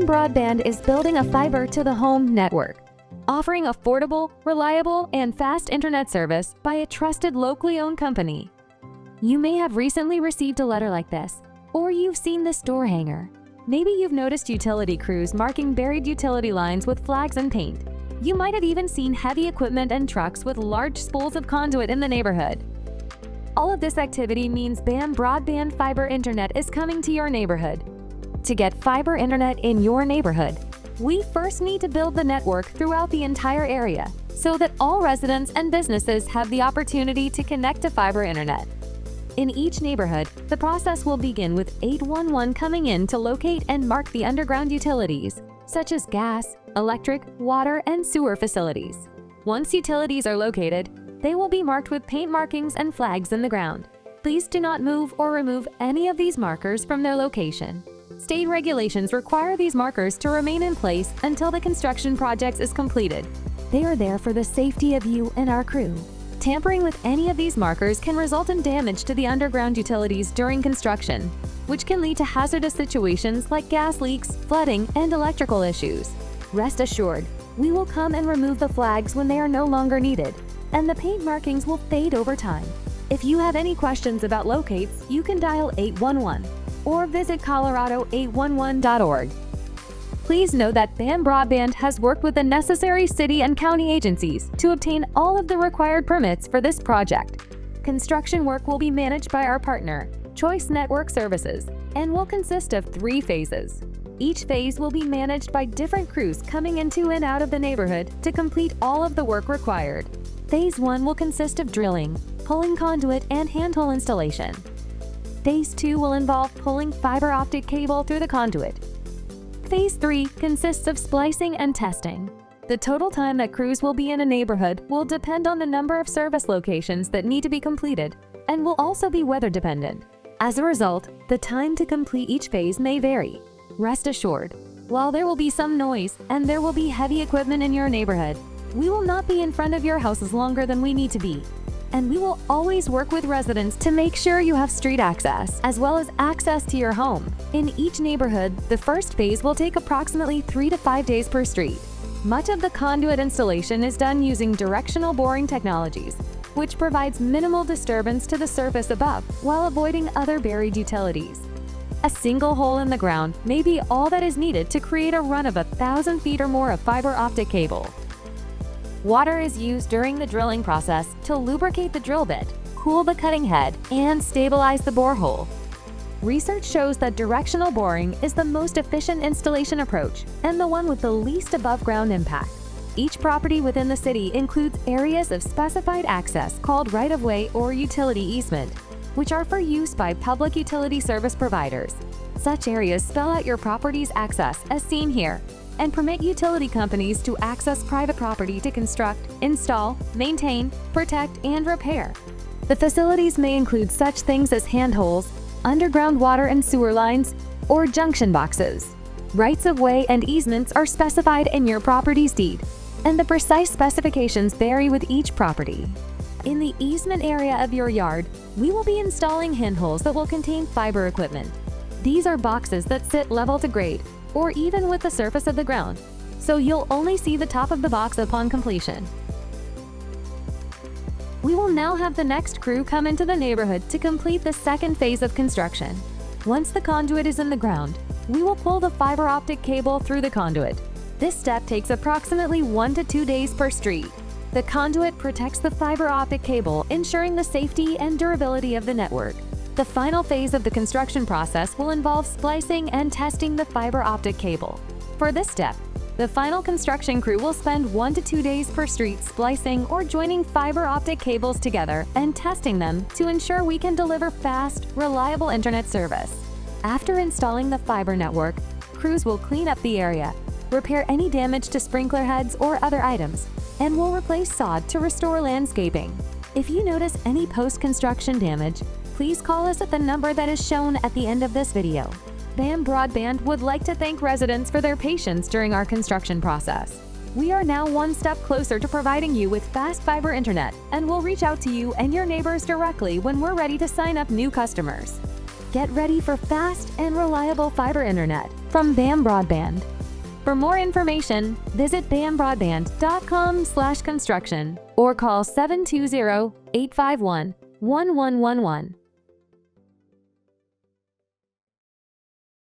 Broadband is building a fiber-to-the-home network, offering affordable, reliable, and fast internet service by a trusted locally owned company. You may have recently received a letter like this, or you've seen this door hanger. Maybe you've noticed utility crews marking buried utility lines with flags and paint. You might have even seen heavy equipment and trucks with large spools of conduit in the neighborhood. All of this activity means BAM Broadband Fiber Internet is coming to your neighborhood. To get fiber internet in your neighborhood, we first need to build the network throughout the entire area so that all residents and businesses have the opportunity to connect to fiber internet. In each neighborhood, the process will begin with 811 coming in to locate and mark the underground utilities, such as gas, electric, water, and sewer facilities. Once utilities are located, they will be marked with paint markings and flags in the ground. Please do not move or remove any of these markers from their location. State regulations require these markers to remain in place until the construction project is completed. They are there for the safety of you and our crew. Tampering with any of these markers can result in damage to the underground utilities during construction, which can lead to hazardous situations like gas leaks, flooding, and electrical issues. Rest assured, we will come and remove the flags when they are no longer needed, and the paint markings will fade over time. If you have any questions about locates, you can dial 811 or visit colorado811.org. Please know that BAM Broadband has worked with the necessary city and county agencies to obtain all of the required permits for this project. Construction work will be managed by our partner, Choice Network Services, and will consist of 3 phases. Each phase will be managed by different crews coming into and out of the neighborhood to complete all of the work required. Phase 1 will consist of drilling, pulling conduit, and handhole installation. Phase 2 will involve pulling fiber optic cable through the conduit. Phase 3 consists of splicing and testing. The total time that crews will be in a neighborhood will depend on the number of service locations that need to be completed and will also be weather dependent. As a result, the time to complete each phase may vary. Rest assured, while there will be some noise and there will be heavy equipment in your neighborhood, we will not be in front of your houses longer than we need to be. And we will always work with residents to make sure you have street access, as well as access to your home. In each neighborhood, the first phase will take approximately 3 to 5 days per street. Much of the conduit installation is done using directional boring technologies, which provides minimal disturbance to the surface above while avoiding other buried utilities. A single hole in the ground may be all that is needed to create a run of 1,000 feet or more of fiber optic cable. Water is used during the drilling process to lubricate the drill bit, cool the cutting head, and stabilize the borehole. Research shows that directional boring is the most efficient installation approach and the one with the least above-ground impact. Each property within the city includes areas of specified access called right-of-way or utility easement, which are for use by public utility service providers. Such areas spell out your property's access as seen here, and permit utility companies to access private property to construct, install, maintain, protect, and repair. The facilities may include such things as handholds, underground water and sewer lines, or junction boxes. Rights-of-way and easements are specified in your property's deed, and the precise specifications vary with each property. In the easement area of your yard, we will be installing handholds that will contain fiber equipment. These are boxes that sit level to grade, or even with the surface of the ground, so you'll only see the top of the box upon completion. We will now have the next crew come into the neighborhood to complete the second phase of construction. Once the conduit is in the ground, we will pull the fiber optic cable through the conduit. This step takes approximately 1 to 2 days per street. The conduit protects the fiber optic cable, ensuring the safety and durability of the network. The final phase of the construction process will involve splicing and testing the fiber optic cable. For this step, the final construction crew will spend 1 to 2 days per street splicing or joining fiber optic cables together and testing them to ensure we can deliver fast, reliable internet service. After installing the fiber network, crews will clean up the area, repair any damage to sprinkler heads or other items, and will replace sod to restore landscaping. If you notice any post-construction damage, please call us at the number that is shown at the end of this video. BAM Broadband would like to thank residents for their patience during our construction process. We are now one step closer to providing you with fast fiber internet, and we'll reach out to you and your neighbors directly when we're ready to sign up new customers. Get ready for fast and reliable fiber internet from BAM Broadband. For more information, visit bambroadband.com/construction or call 720-851-1111.